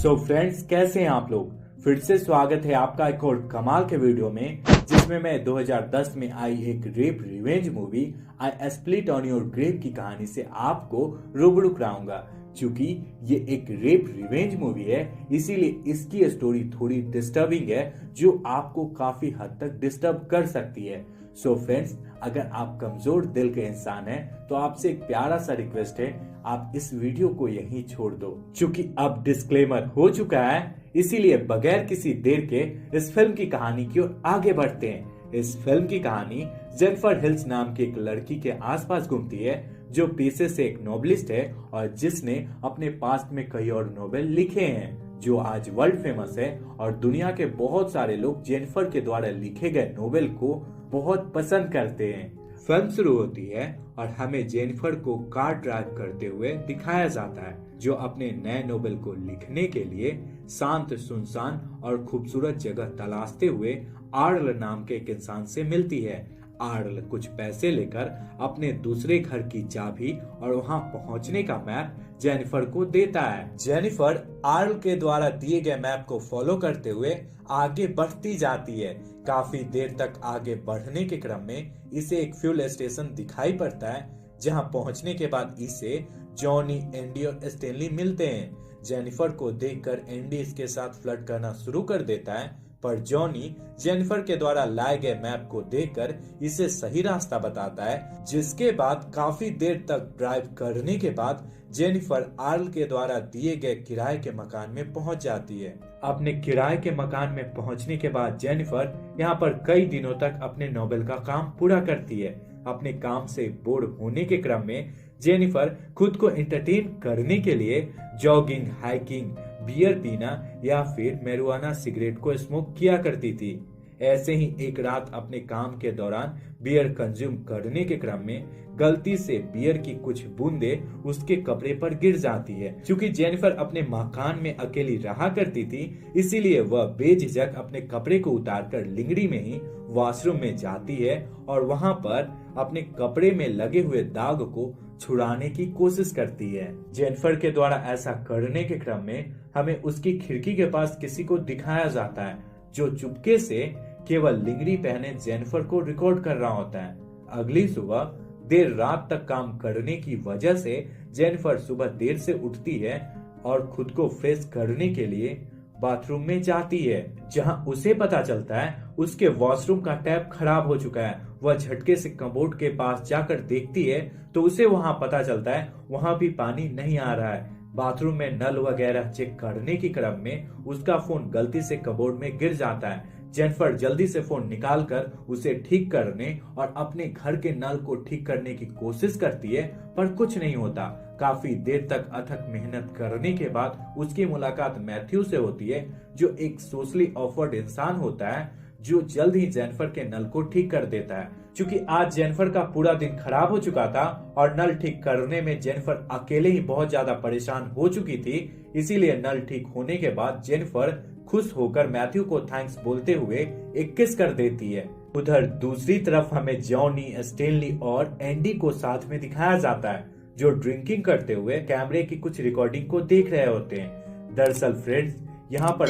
So friends, कैसे हैं आप लोग। फिर से स्वागत है आपका एक और कमाल के वीडियो में, जिसमें मैं 2010 में आई एक rape revenge movie I split on your grave की कहानी से आपको रूबरू कराऊंगा। क्योंकि ये एक रेप रिवेंज मूवी है, इसीलिए इसकी स्टोरी थोड़ी डिस्टर्बिंग है, जो आपको काफी हद तक डिस्टर्ब कर सकती है। सो फ्रेंड्स, अगर आप कमजोर दिल के इंसान हैं, तो आपसे एक प्यारा सा रिक्वेस्ट है, आप इस वीडियो को यहीं छोड़ दो। क्योंकि अब डिस्क्लेमर हो चुका है, इसीलिए बगैर किसी देर के इस फिल्म की कहानी की ओर आगे बढ़ते हैं। इस फिल्म की कहानी जेनिफर हिल्स नाम की एक लड़की के आसपास घूमती है, जो पेशे से एक नोवेलिस्ट है और जिसने अपने पास्ट में कई और नोवेल लिखे हैं, जो आज वर्ल्ड फेमस है। और दुनिया के बहुत सारे लोग जेनिफर के द्वारा लिखे गए नोवेल को बहुत पसंद करते हैं। फिल्म शुरू होती है और हमें जेनिफर को कार ड्राइव करते हुए दिखाया जाता है, जो अपने नए नोवेल को लिखने के लिए शांत, सुनसान और खूबसूरत जगह तलाशते हुए आर्ल नाम के एक इंसान से मिलती है। आर्ल कुछ पैसे लेकर अपने दूसरे घर की चाबी और वहां पहुंचने का मैप जेनिफर को देता है। जेनिफर आर्ल के द्वारा दिए गए मैप को फॉलो करते हुए आगे बढ़ती जाती है। काफी देर तक आगे बढ़ने के क्रम में इसे एक फ्यूल स्टेशन दिखाई पड़ता है, जहां पहुंचने के बाद इसे जॉनी, एंडी और स्टेनली मिलते हैं। जेनिफर को देखकर एंडी इसके साथ फ्लर्ट करना शुरू कर देता है, पर जॉनी जेनिफर के द्वारा लाए गए मैप को देखकर इसे सही रास्ता बताता है। जिसके बाद काफी देर तक ड्राइव करने के बाद जेनिफर आर्ल के द्वारा दिए गए किराए के मकान में पहुंच जाती है। अपने किराए के मकान में पहुंचने के बाद जेनिफर यहाँ पर कई दिनों तक अपने नोवेल का काम पूरा करती है। अपने काम से बोर होने के क्रम में जेनिफर खुद को एंटरटेन करने के लिए जॉगिंग, हाइकिंग, बियर पीना या फिर मैरिजुआना सिगरेट को स्मोक किया करती थी। ऐसे ही एक रात अपने काम के दौरान बियर कंज्यूम करने के क्रम में गलती से बियर की कुछ बूंदे उसके कपड़े पर गिर जाती है। क्योंकि जेनिफर अपने मकान में अकेली रहा करती थी, इसीलिए वह बेझिझक अपने कपड़े को उतारकर लिंगड़ी में ही वॉशरूम में जाती है और वहां पर अपने कपड़े में लगे हुए दाग को छुड़ाने की कोशिश करती है। जेनिफर के द्वारा ऐसा करने के क्रम में हमें उसकी खिड़की के पास किसी को दिखाया जाता है, जो चुपके से केवल लिंगड़ी पहने जेनिफर को रिकॉर्ड कर रहा होता है। अगली सुबह देर रात तक काम करने की वजह से जेनिफर सुबह देर से उठती है और खुद को फ्रेश करने के लिए बाथरूम में जाती है, जहां उसे पता चलता है उसके वॉशरूम का टैप खराब हो चुका है। वह झटके से कमोड के पास जाकर देखती है तो उसे वहां पता चलता है वहां भी पानी नहीं आ रहा है। बाथरूम में नल वगैरह चेक करने के क्रम में उसका फोन गलती से कबोर्ड में गिर जाता है। जेनिफर जल्दी से फोन निकालकर उसे ठीक करने और अपने घर के नल को ठीक करने की कोशिश करती है, पर कुछ नहीं होता। काफी देर तक अथक मेहनत करने के बाद उसकी मुलाकात मैथ्यू से होती है, जो एक सोशली ऑफर्ड इंसान होता है, जो जल्द ही जेनिफर के नल को ठीक कर देता है। क्योंकि आज जेनिफर का पूरा दिन खराब हो चुका था और नल ठीक करने में जेनिफर अकेले ही बहुत ज्यादा परेशान हो चुकी थी, इसीलिए नल ठीक होने के बाद जेनिफर खुश होकर मैथ्यू को थैंक्स बोलते हुए एक किस कर देती है। उधर दूसरी तरफ हमें जॉनी, स्टेनली और एंडी को साथ में दिखाया जाता है, जो ड्रिंकिंग करते हुए कैमरे की कुछ रिकॉर्डिंग को देख रहे होते हैं। दरअसल फ्रेंड्स, यहाँ पर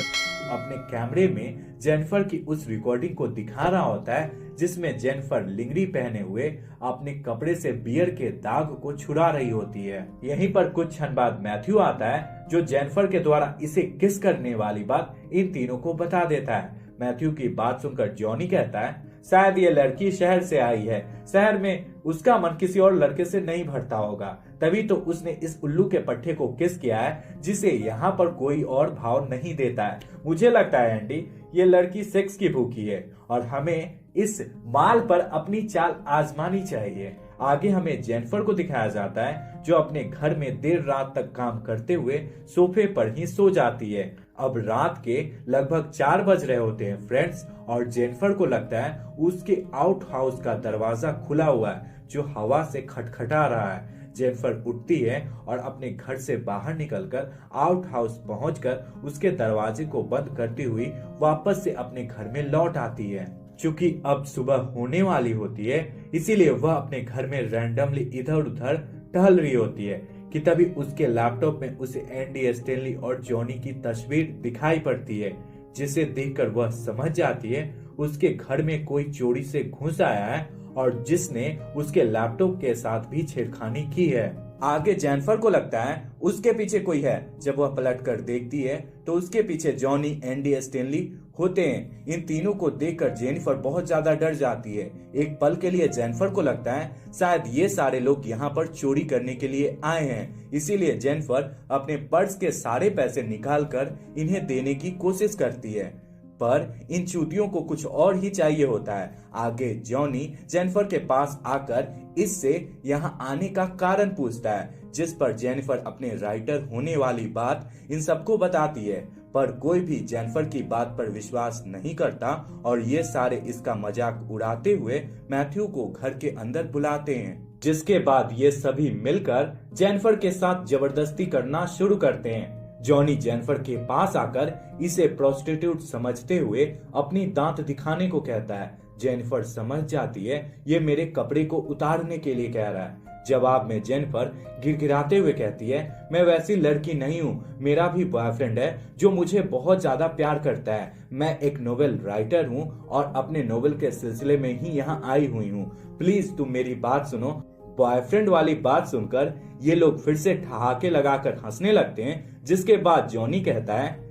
अपने कैमरे में जेनिफर की उस रिकॉर्डिंग को दिखा रहा होता है, जिसमें जेनिफर लिंगड़ी पहने हुए अपने कपड़े से बियर के दाग को छुड़ा रही होती है। यहीं पर कुछ क्षण बाद मैथ्यू आता है, जो जेनिफर के द्वारा इसे किस करने वाली बात इन तीनों को बता देता है। मैथ्यू की बात सुनकर जॉनी कहता है, शायद ये लड़की शहर से आई है, शहर में उसका मन किसी और लड़के से नहीं भरता होगा, तभी तो उसने इस उल्लू के पट्टे को किस किया है, जिसे यहाँ पर कोई और भाव नहीं देता है। मुझे लगता है एंडी, ये लड़की सेक्स की भूखी है और हमें इस माल पर अपनी चाल आजमानी चाहिए। आगे हमें जेनिफर को दिखाया जाता है, जो अपने घर में देर रात तक काम करते हुए सोफे पर ही सो जाती है। अब रात के लगभग 4 बज रहे होते हैं फ्रेंड्स, और जेनिफर को लगता है उसके आउट हाउस का दरवाजा खुला हुआ है, जो हवा से खटखटा रहा है। जेनिफर उठती है और अपने घर से बाहर निकलकर आउट हाउस पहुंचकर उसके दरवाजे को बंद करती हुई वापस से अपने घर में लौट आती है। चूंकि अब सुबह होने वाली होती है, इसीलिए वह अपने घर में रैंडमली इधर उधर टहल रही होती है। कि तभी उसके लैपटॉप में उसे एंडी स्टेनली और जॉनी की तस्वीर दिखाई पड़ती है, जिसे देखकर वह समझ जाती है उसके घर में कोई चोरी से घुस आया है और जिसने उसके लैपटॉप के साथ भी छेड़खानी की है। आगे जेनिफर को लगता है उसके पीछे कोई है। जब वह पलट कर देखती है तो उसके पीछे जॉनी, एंडी स्टेनली होते हैं। इन तीनों को देखकर जेनिफर बहुत ज्यादा डर जाती है। एक पल के लिए जेनिफर को लगता है शायद ये सारे लोग यहाँ पर चोरी करने के लिए आए हैं, इसीलिए जेनिफर अपने पर्स के सारे पैसे निकालकर इन्हें देने की कोशिश करती है। पर इन चूतियों को कुछ और ही चाहिए होता है। आगे जॉनी जेनिफर के पास आकर इससे यहाँ आने का कारण पूछता है, जिस पर जेनिफर अपने राइटर होने वाली बात इन सबको बताती है। पर कोई भी जेनिफर की बात पर विश्वास नहीं करता और ये सारे इसका मजाक उड़ाते हुए मैथ्यू को घर के अंदर बुलाते हैं, जिसके बाद ये सभी मिलकर जेनिफर के साथ जबरदस्ती करना शुरू करते हैं। जॉनी जेनिफर के पास आकर इसे प्रोस्टिट्यूट समझते हुए अपनी दांत दिखाने को कहता है। जेनिफर समझ जाती है ये मेरे कपड़े को उतारने के लिए कह रहा है। जवाब में जेनिफर गिड़गिड़ाते हुए कहती है, मैं वैसी लड़की नहीं हूँ, मेरा भी बॉयफ्रेंड है जो मुझे बहुत ज्यादा प्यार करता है। मैं एक नोवेल राइटर हूँ और अपने नोवेल के सिलसिले में ही यहाँ आई हुई हूँ। प्लीज तुम मेरी बात सुनो। बॉयफ्रेंड वाली बात सुनकर ये लोग फिर से ठहाके लगाकर हंसने लगते हैं, जिसके बाद जॉनी कहता है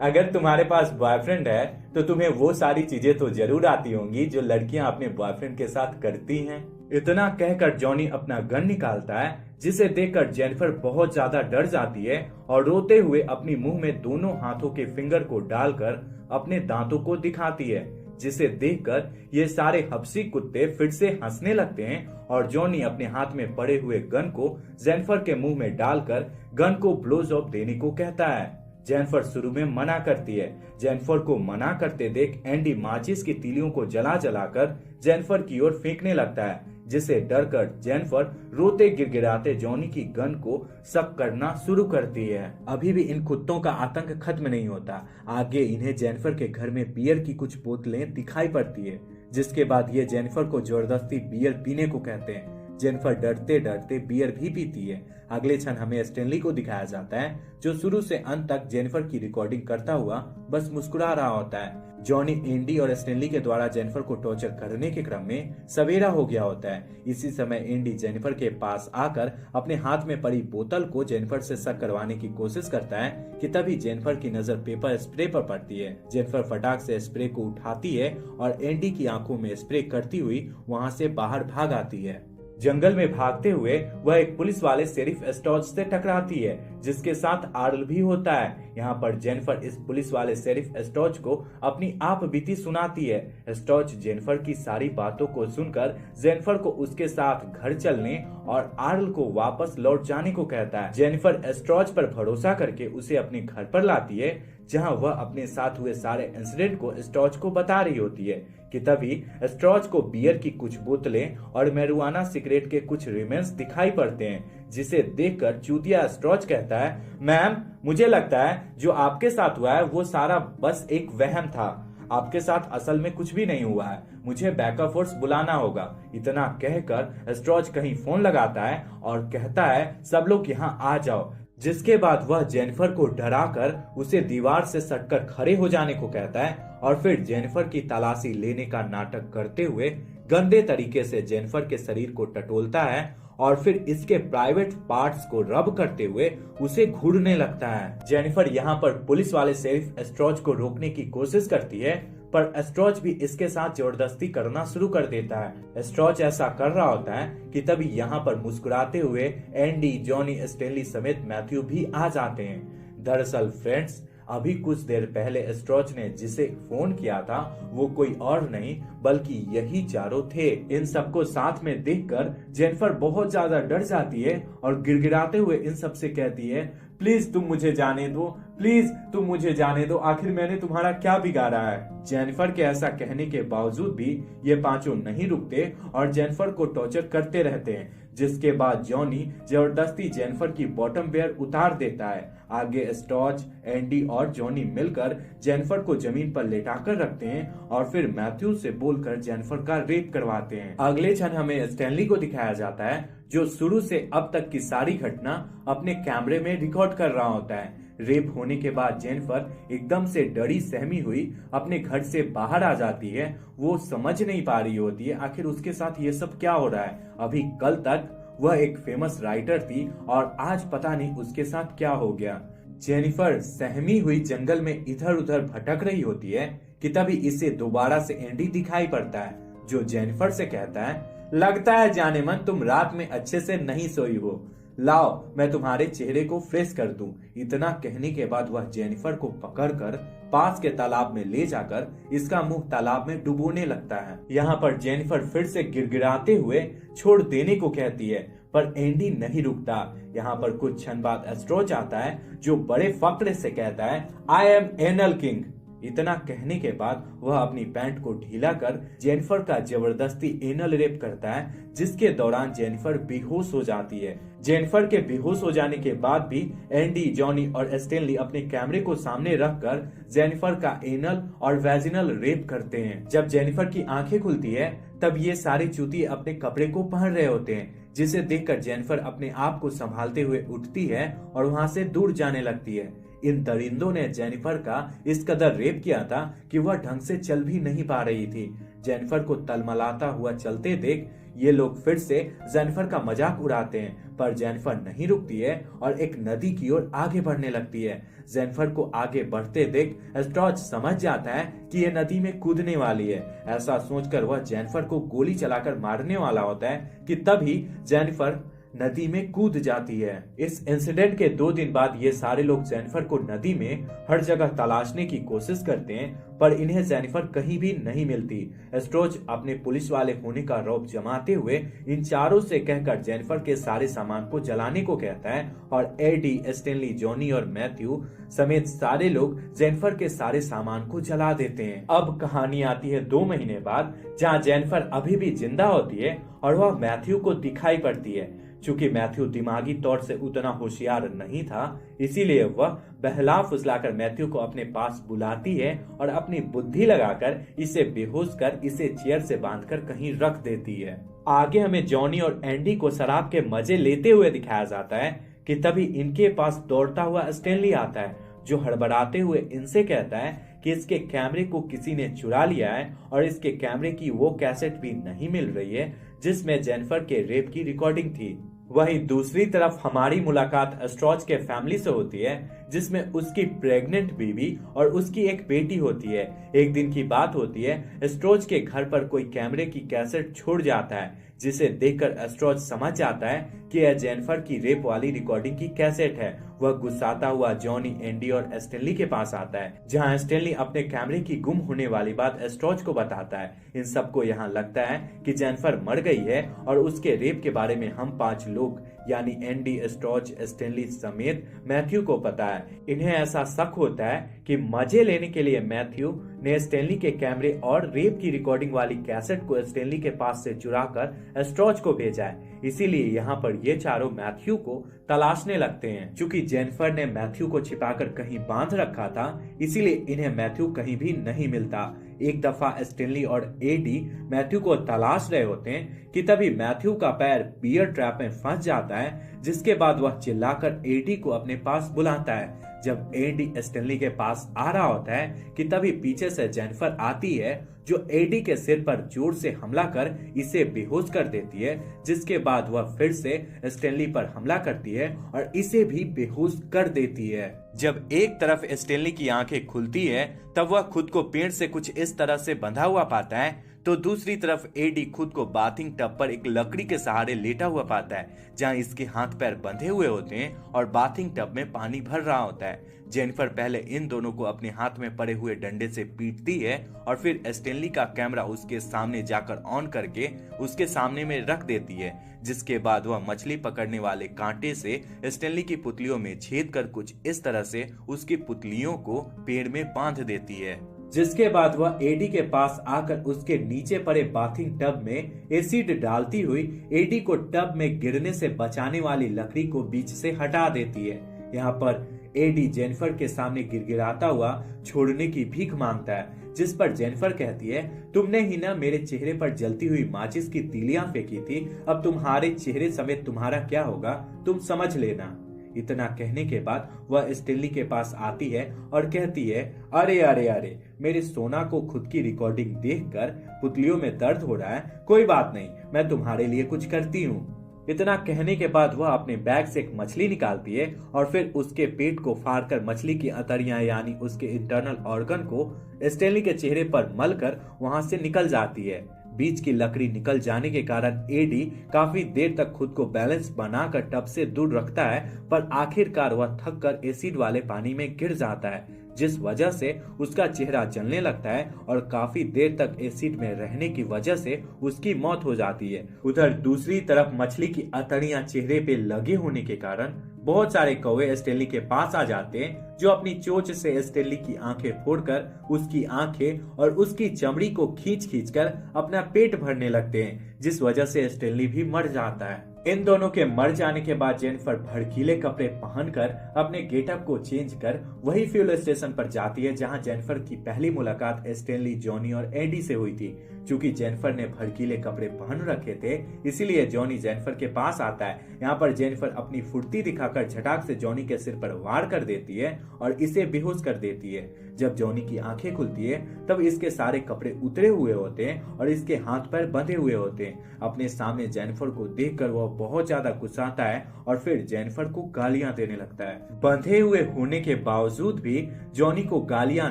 अगर तुम्हारे पास बॉयफ्रेंड है तो तुम्हें वो सारी चीजें तो जरूर आती होंगी जो लड़कियां अपने बॉयफ्रेंड के साथ करती हैं। इतना कहकर जॉनी अपना गन निकालता है, जिसे देखकर जेनिफर बहुत ज्यादा डर जाती है और रोते हुए अपनी मुंह में दोनों हाथों के फिंगर को डालकर अपने दांतों को दिखाती है, जिसे देखकर ये सारे हबसी कुत्ते फिर से हंसने लगते हैं और जॉनी अपने हाथ में पड़े हुए गन को जेनिफर के मुंह में डालकर गन को ब्लो जॉब देने को कहता है। जेनिफर शुरू में मना करती है। जेनिफर को मना करते देख एंडी माचिस की तीलियों को जला जलाकर जेनिफर की ओर फेंकने लगता है, जिसे डरकर जेनिफर रोते गिड़गिड़ाते जॉनी की गन को शक करना शुरू करती है। अभी भी इन कुत्तों का आतंक खत्म नहीं होता। आगे इन्हें जेनिफर के घर में बियर की कुछ बोतलें दिखाई पड़ती है, जिसके बाद ये जेनिफर को जबरदस्ती बियर पीने को कहते हैं। जेनिफर डरते डरते बियर भी पीती है। अगले क्षण हमें स्टेनली को दिखाया जाता है, जो शुरू से अंत तक जेनिफर की रिकॉर्डिंग करता हुआ बस मुस्कुरा रहा होता है। जॉनी, एंडी और स्टेनली के द्वारा जेनिफर को टॉर्चर करने के क्रम में सवेरा हो गया होता है। इसी समय एंडी जेनिफर के पास आकर अपने हाथ में पड़ी बोतल को जेनिफर से शक करवाने की कोशिश करता है कि तभी जेनिफर की नजर पेपर स्प्रे पर पड़ती है। जेनिफर फटाक से स्प्रे को उठाती है और एंडी की आंखों में स्प्रे करती हुई वहां से बाहर भाग आती है। जंगल में भागते हुए वह एक पुलिस वाले शेरिफ स्टॉच से टकराती है, जिसके साथ आर्ल भी होता है। यहाँ पर जेनिफर इस पुलिस वाले शेरिफ स्टॉच को अपनी आप बीती सुनाती है। स्टॉच जेनिफर की सारी बातों को सुनकर जेनिफर को उसके साथ घर चलने और आर्ल को वापस लौट जाने को कहता है। जेनिफर स्टॉच पर भरोसा करके उसे अपने घर पर लाती है, जहां वह अपने साथ हुए सारे इंसिडेंट को स्टॉच को बता रही होती है कि तभी स्टॉच को बियर की कुछ बोतलें और मैरिजुआना सिगरेट के कुछ रिमेन्स दिखाई पड़ते हैं, जिसे देखकर चूतिया स्टॉच कहता है, मैम मुझे लगता है जो आपके साथ हुआ है वो सारा बस एक वहम था। आपके साथ असल में कुछ भी नहीं हुआ है। मुझे बैकअप फोर्स बुलाना होगा। इतना कहकर स्टॉच कहीं फोन लगाता है और कहता है सब लोग यहाँ आ जाओ, जिसके बाद वह जेनिफर को डराकर उसे दीवार से सटकर खड़े हो जाने को कहता है और फिर जेनिफर की तलाशी लेने का नाटक करते हुए गंदे तरीके से जेनिफर के शरीर को टटोलता है और फिर इसके प्राइवेट पार्ट्स को रब करते हुए उसे घूरने लगता है। जेनिफर यहाँ पर पुलिस वाले शेरिफ स्ट्रॉच को रोकने की कोशिश करती है, पर स्ट्रॉच भी इसके साथ जबरदस्ती करना शुरू कर देता है। स्ट्रॉच ऐसा कर रहा होता है कि तभी यहाँ पर मुस्कुराते हुए एंडी, जॉनी, स्टेनली समेत मैथ्यू भी आ जाते हैं। दरअसल फ्रेंड्स, अभी कुछ देर पहले स्ट्रॉच ने जिसे फोन किया था वो कोई और नहीं बल्कि यही चारों थे। इन सबको साथ में देखकर जेनिफर बहुत ज्यादा डर जाती है और गिड़गिड़ाते हुए इन सब से कहती है, प्लीज तुम मुझे जाने दो, प्लीज तुम मुझे जाने दो, आखिर मैंने तुम्हारा क्या बिगाड़ा है। जेनिफर के ऐसा कहने के बावजूद भी ये पांचों नहीं रुकते और जेनिफर को टॉर्चर करते रहते हैं। जिसके बाद जॉनी जबरदस्ती जेनिफर की बॉटम वेयर उतार देता है। आगे स्टॉच, एंडी और जॉनी मिलकर जेनिफर को जमीन पर लेटाकर रखते हैं और फिर मैथ्यू से बोलकर जेनिफर का रेप करवाते हैं। अगले क्षण हमें स्टैनली को दिखाया जाता है जो शुरू से अब तक की सारी घटना अपने कैमरे में रिकॉर्ड कर रहा होता है। रेप होने के बाद जेनिफर एकदम से डरी सहमी हुई अपने घर से बाहर आ जाती है। वो समझ नहीं पा रही होती है आखिर उसके साथ ये सब क्या हो रहा है। अभी कल तक वह एक फेमस राइटर थी और आज पता नहीं उसके साथ क्या हो गया। जेनिफर सहमी हुई जंगल में इधर उधर भटक रही होती है कि तभी इसे दोबारा से एंडी दिखाई पड़ता है जो जेनिफर से कहता है, लगता है जाने मन तुम रात में अच्छे से नहीं सोई हो, लाओ मैं तुम्हारे चेहरे को फ्रेश कर दूं। इतना कहने के बाद वह जेनिफर को पकड़कर पास के तालाब में ले जाकर इसका मुंह तालाब में डुबोने लगता है। यहाँ पर जेनिफर फिर से गिड़गिड़ाते हुए छोड़ देने को कहती है पर एंडी नहीं रुकता। यहाँ पर कुछ क्षण बाद एस्ट्रोच आता है जो बड़े फक्र से कहता है, आई एम एनल किंग। इतना कहने के बाद वह अपनी पैंट को ढीला कर जेनिफर का जबरदस्ती एनल रेप करता है जिसके दौरान जेनिफर बेहोश हो जाती है। जेनिफर के बेहोश हो जाने के बाद भी एंडी, जॉनी और स्टैनली अपने कैमरे को सामने रखकर जेनिफर का एनल और वैजिनल रेप करते हैं। जब जेनिफर की आंखें खुलती है तब ये सारे चूतिए अपने कपड़े को पहन रहे होते हैं जिसे देखकर जेनिफर अपने आप को संभालते हुए उठती है और वहां से दूर जाने लगती है। इन दरिंदों ने जेनिफर का इस कदर रेप किया था कि वह ढंग से चल भी नहीं पा रही थी। जेनिफर को तलमलाता हुआ चलते देख ये लोग फिर से जेनिफर का मजाक उड़ाते हैं पर जेनिफर नहीं रुकती है और एक नदी की ओर आगे बढ़ने लगती है। जेनिफर को आगे बढ़ते देख स्टॉच समझ जाता है कि ये नदी में कूदने वाली है। ऐसा सोचकर वह जेनिफर को गोली चलाकर मारने वाला होता है कि तभी जेनिफर नदी में कूद जाती है। इस इंसिडेंट के 2 दिन बाद ये सारे लोग जेनिफर को नदी में हर जगह तलाशने की कोशिश करते हैं पर इन्हें जेनिफर कहीं भी नहीं मिलती। स्ट्रोच अपने पुलिस वाले होने का रौब जमाते हुए इन चारों से कहकर जेनिफर के सारे सामान को जलाने को कहता है और एडी, स्टैनली, जॉनी और मैथ्यू समेत सारे लोग जेनिफर के सारे सामान को जला देते हैं। अब कहानी आती है 2 महीने बाद जहाँ जेनिफर अभी भी जिंदा होती है और वह मैथ्यू को दिखाई पड़ती है। चूंकि मैथ्यू दिमागी तौर से उतना होशियार नहीं था इसीलिए वह बहला फुसलाकर मैथ्यू को अपने पास बुलाती है और अपनी बुद्धि लगाकर इसे बेहोश कर इसे चेयर से बांधकर कहीं रख देती है। आगे हमें जॉनी और एंडी को शराब के मजे लेते हुए दिखाया जाता है कि तभी इनके पास दौड़ता हुआ स्टैनली आता है जो हड़बड़ाते हुए इनसे कहता है कि इसके कैमरे को किसी ने चुरा लिया है और इसके कैमरे की वो कैसेट भी नहीं मिल रही है जिसमें जेनिफर के रेप की रिकॉर्डिंग थी। वहीं दूसरी तरफ हमारी मुलाकात स्ट्रॉच के फैमिली से होती है जिसमें उसकी प्रेग्नेंट बीवी और उसकी एक बेटी होती है। एक दिन की बात होती है, स्ट्रॉच के घर पर कोई कैमरे की कैसेट छोड़ जाता है जिसे देखकर स्ट्रॉच समझ जाता है कि यह जेनिफर की रेप वाली रिकॉर्डिंग की कैसेट है। वह गुस्साता हुआ जॉनी, एंडी और स्टैनली के पास आता है जहां स्टैनली अपने कैमरे की गुम होने वाली बात स्ट्रॉच को बताता है। इन सबको यहाँ लगता है कि जेनिफर मर गई है और उसके रेप के बारे में हम 5 लोग यानी एंडी, स्ट्रॉच, स्टैनली समेत मैथ्यू को पता है। इन्हें ऐसा शक होता है कि मजे लेने के लिए मैथ्यू ने स्टैनली के कैमरे और रेप की रिकॉर्डिंग वाली कैसेट को स्टैनली के पास से चुराकर स्ट्रॉच को भेजा है। इसीलिए यहाँ पर ये चारों मैथ्यू को तलाशने लगते हैं। चूंकि जेनिफर ने मैथ्यू को छिपाकर कहीं बांध रखा था इसीलिए इन्हें मैथ्यू कहीं भी नहीं मिलता। एक दफा स्टैनली और एडी मैथ्यू को तलाश रहे होते हैं कि तभी मैथ्यू का पैर बियर ट्रैप में फंस जाता है जिसके बाद वह चिल्लाकर एडी को अपने पास बुलाता है। जब एडी स्टैनली के पास आ रहा होता है कि तभी पीछे से जेनिफर आती है जो एडी के सिर पर जोर से हमला कर इसे बेहोश कर देती है जिसके बाद वह फिर से स्टैनली पर हमला करती है और इसे भी बेहोश कर देती है। जब एक तरफ स्टैनली की आंखें खुलती है तब वह खुद को पेड़ से कुछ इस तरह से बंधा हुआ पाता है तो दूसरी तरफ एडी खुद को बाथिंग टब पर एक लकड़ी के सहारे लेटा हुआ पाता है जहां इसके हाथ पैर बंधे हुए होते हैं और बाथिंग टब में पानी भर रहा होता है। जेनिफर पहले इन दोनों को अपने हाथ में पड़े हुए डंडे से पीटती है और फिर स्टैनली का कैमरा उसके सामने जाकर ऑन करके उसके सामने में रख देती है जिसके बाद वह मछली पकड़ने वाले कांटे से स्टैनली की पुतलियों में छेद कर कुछ इस तरह से उसकी पुतलियों को पेड़ में बांध देती है। जिसके बाद वह एडी के पास आकर उसके नीचे पड़े बाथिंग टब में एसिड डालती हुई एडी को टब में गिरने से बचाने वाली लकड़ी को बीच से हटा देती है। यहाँ पर एडी जेनिफर के सामने गिड़गिड़ाता हुआ छोड़ने की भीख मांगता है, जिस पर जेनिफर कहती है, तुमने ही ना मेरे चेहरे पर जलती हुई माचिस की तीलियां फेंकी थी, अब तुम्हारे चेहरे समेत तुम्हारा क्या होगा तुम समझ लेना। इतना कहने के बाद वह स्टेनली के पास आती है और कहती है, अरे अरे अरे, मेरे सोना को खुद की रिकॉर्डिंग देखकर पुतलियों में दर्द हो रहा है, कोई बात नहीं, मैं तुम्हारे लिए कुछ करती हूँ। इतना कहने के बाद वह अपने बैग से एक मछली निकालती है और फिर उसके पेट को फाड़कर मछली की अतरियां यानी उसके इंटरनल ऑर्गन को स्टेनली के चेहरे पर मलकर वहां से निकल जाती है। बीच की लकड़ी निकल जाने के कारण एडी काफी देर तक खुद को बैलेंस बनाकर टब से दूर रखता है, पर आखिरकार वह थक कर एसिड वाले पानी में गिर जाता है, जिस वजह से उसका चेहरा जलने लगता है और काफी देर तक एसिड में रहने की वजह से उसकी मौत हो जाती है। उधर दूसरी तरफ मछली की अतड़ियां चेहरे पे लगे होने के कारण बहुत सारे कौवे स्टेनली के पास आ जाते हैं, जो अपनी चोंच से स्टेनली की आंखें फोड़कर उसकी आंखें और उसकी चमड़ी को खींच खींच कर अपना पेट भरने लगते हैं, जिस वजह से स्टेनली भी मर जाता है। इन दोनों के मर जाने के बाद जेनिफर भड़कीले कपड़े पहनकर अपने गेटअप को चेंज कर वही फ्यूल स्टेशन पर जाती है जहां जेनिफर की पहली मुलाकात स्टेनली, जॉनी और एडी से हुई थी। चूंकि जेनिफर ने भड़कीले कपड़े पहन रखे थे, इसीलिए जॉनी जेनिफर के पास आता है। यहाँ पर जेनिफर अपनी फुर्ती दिखाकर झटाक से जॉनी के सिर पर वार कर देती है और इसे बेहोश कर देती है। जब जॉनी की आंखें खुलती है तब इसके सारे कपड़े उतरे हुए होते हैं और इसके हाथ पैर बंधे हुए होते हैं। अपने सामने जेनिफर को देखकर वह बहुत ज्यादा गुस्साता है और फिर जेनिफर को गालियां देने लगता है। बंधे हुए होने के बावजूद भी जॉनी को गालियां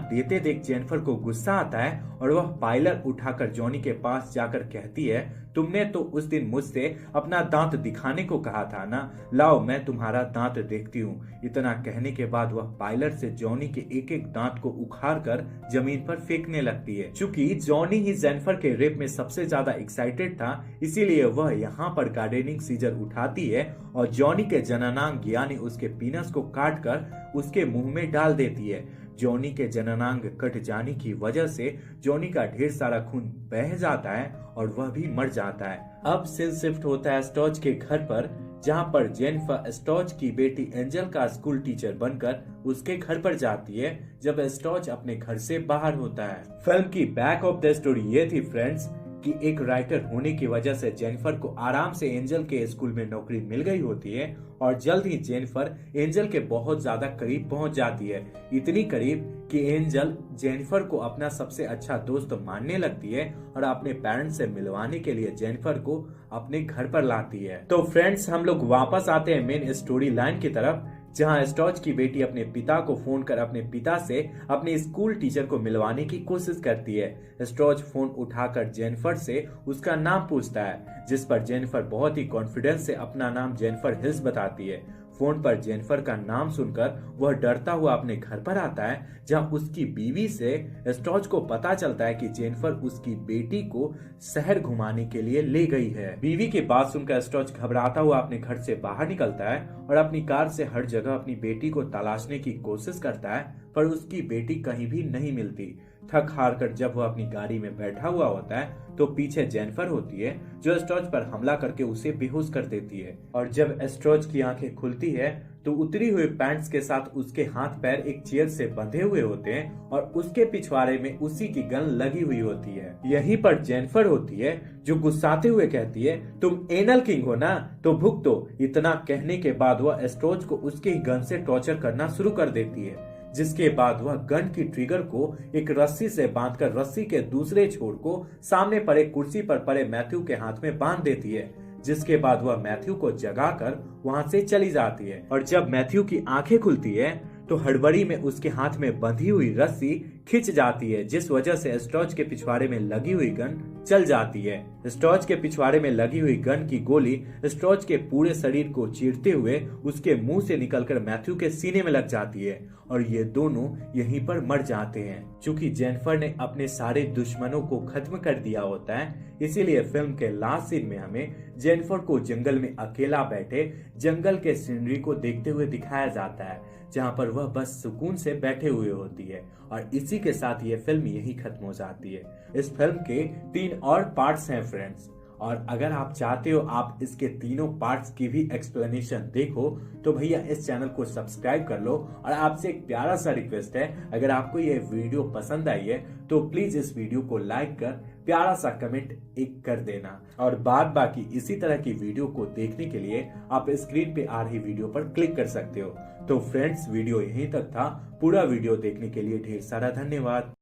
देते देख जेनिफर को गुस्सा आता है और वह पाइलर उठाकर जॉनी के पास जाकर कहती है, तुमने तो उस दिन मुझसे अपना दांत दिखाने को कहा था ना, लाओ मैं तुम्हारा दांत देखती हूँ। इतना कहने के बाद वह पाइलर से जॉनी के एक एक दांत को उखाड़ कर जमीन पर फेंकने लगती है। चूंकि जॉनी ही जेनिफर के रेप में सबसे ज्यादा एक्साइटेड था, इसीलिए वह यहाँ पर गार्डनिंग सीजर उठाती है और जॉनी के जननांग यानी उसके पीनस को काट कर उसके मुंह में डाल देती है। जॉनी के जननांग कट जाने की वजह से जॉनी का ढेर सारा खून बह जाता है और वह भी मर जाता है। अब सीन शिफ्ट होता है स्टॉच के घर पर, जहां पर जेनिफर स्टॉच की बेटी एंजल का स्कूल टीचर बनकर उसके घर पर जाती है जब स्टॉच अपने घर से बाहर होता है। फिल्म की बैक ऑफ द स्टोरी ये थी फ्रेंड्स कि एक राइटर होने की वजह से जेनिफर को आराम से एंजल के स्कूल में नौकरी मिल गई होती है और जल्द ही जेनिफर एंजल के बहुत ज्यादा करीब पहुंच जाती है, इतनी करीब कि एंजल जेनिफर को अपना सबसे अच्छा दोस्त मानने लगती है और अपने पेरेंट्स से मिलवाने के लिए जेनिफर को अपने घर पर लाती है। तो फ्रेंड्स, हम लोग वापस आते हैं मेन स्टोरी लाइन की तरफ, जहां स्टॉच की बेटी अपने पिता को फोन कर अपने पिता से अपने स्कूल टीचर को मिलवाने की कोशिश करती है। स्टॉच फोन उठाकर जेनिफर से उसका नाम पूछता है, जिस पर जेनिफर बहुत ही कॉन्फिडेंस से अपना नाम जेनिफर हिल्स बताती है। फोन पर जेनिफर का नाम सुनकर वह डरता हुआ अपने घर पर आता है, जहां उसकी बीवी से स्टॉच को पता चलता है कि जेनिफर उसकी बेटी को शहर घुमाने के लिए ले गई है। बीवी की बात सुनकर स्टॉच घबराता हुआ अपने घर से बाहर निकलता है और अपनी कार से हर जगह अपनी बेटी को तलाशने की कोशिश करता है, पर उसकी बेटी कहीं भी नहीं मिलती। थक हार कर जब वह अपनी गाड़ी में बैठा हुआ होता है तो पीछे जेनिफर होती है, जो स्टॉच पर हमला करके उसे बेहोश कर देती है। और जब स्टॉच की आंखें खुलती है तो उतरी हुई पैंट्स के साथ उसके हाथ पैर एक चेयर से बंधे हुए होते हैं और उसके पिछवाड़े में उसी की गन लगी हुई होती है। यहीं पर जेनिफर होती है, जो गुस्साते हुए कहती है, तुम एनल किंग हो ना, तो भुगतो। इतना कहने के बाद वह स्टॉच को उसके ही गन से टॉर्चर करना शुरू कर देती है, जिसके बाद वह गन की ट्रिगर को एक रस्सी से बांधकर रस्सी के दूसरे छोर को सामने पड़े कुर्सी पर पड़े मैथ्यू के हाथ में बांध देती है, जिसके बाद वह मैथ्यू को जगाकर वहां से चली जाती है। और जब मैथ्यू की आंखें खुलती है तो हड़बड़ी में उसके हाथ में बंधी हुई रस्सी खिंच जाती है, जिस वजह से स्टॉच के पिछवाड़े में लगी हुई गन चल जाती है। स्टॉच के पिछवाड़े में लगी हुई गन की गोली स्टॉच के पूरे शरीर को चीरते हुए उसके मुंह से निकलकर मैथ्यू के सीने में लग जाती है और ये दोनों यहीं पर मर जाते हैं। चूंकि जेनिफर ने अपने सारे दुश्मनों को खत्म कर दिया होता है, इसीलिए फिल्म के लास्ट सीन में हमें जेनिफर को जंगल में अकेला बैठे जंगल के सीनरी को देखते हुए दिखाया जाता है, जहां पर वह बस सुकून से बैठे हुए होती है और इसी के साथ ये फिल्म यही खत्म हो जाती है। इस फिल्म के 3 और पार्ट्स हैं फ्रेंड्स, और अगर आप चाहते हो आप इसके तीनों पार्ट्स की भी एक्सप्लेनेशन देखो तो भैया इस चैनल को सब्सक्राइब कर लो। और आपसे एक प्यारा सा रिक्वेस्ट है, अगर आपको ये वीडियो पसंद आई है तो प्लीज इस वीडियो को लाइक कर प्यारा सा कमेंट एक कर देना। और बाद बाकी इसी तरह की वीडियो को देखने के लिए आप स्क्रीन पे आ रही वीडियो पर क्लिक कर सकते हो। तो फ्रेंड्स वीडियो यहीं तक था, पूरा वीडियो देखने के लिए ढेर सारा धन्यवाद।